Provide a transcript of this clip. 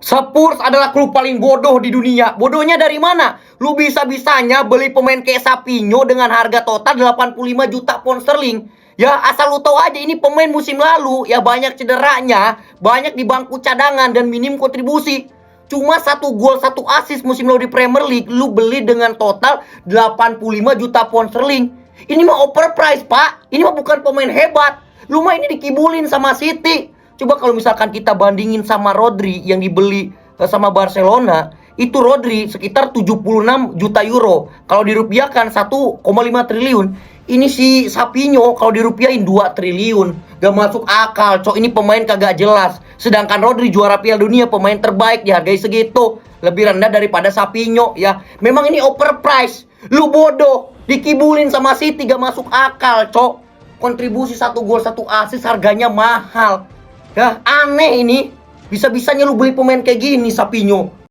Spurs adalah klub paling bodoh di dunia. Bodohnya dari mana? Lu bisa-bisanya beli pemain kayak Sapinho dengan harga total 85 juta pound sterling. Ya, asal lu tahu aja ini pemain musim lalu ya banyak cederanya, banyak di bangku cadangan dan minim kontribusi. Cuma 1 gol 1 assist musim lalu di Premier League lu beli dengan total 85 juta pound sterling. Ini mah overprice, Pak. Ini mah bukan pemain hebat. Lu mah ini dikibulin sama City. Coba kalau misalkan kita bandingin sama Rodri yang dibeli sama Barcelona, itu Rodri sekitar 76 juta euro. Kalau dirupiahkan 1,5 triliun. Ini si Sapinho kalau dirupiahin 2 triliun. Gak masuk akal, cok, ini pemain kagak jelas. Sedangkan Rodri juara Piala Dunia, pemain terbaik, dihargai segitu. Lebih rendah daripada Sapinho ya. Memang ini overprice. Lu bodoh, dikibulin sama City, gak masuk akal, cok. Kontribusi 1 gol 1 assist harganya mahal. Ya, aneh ini. Bisa-bisanya lu beli pemain kayak gini, Sapinho.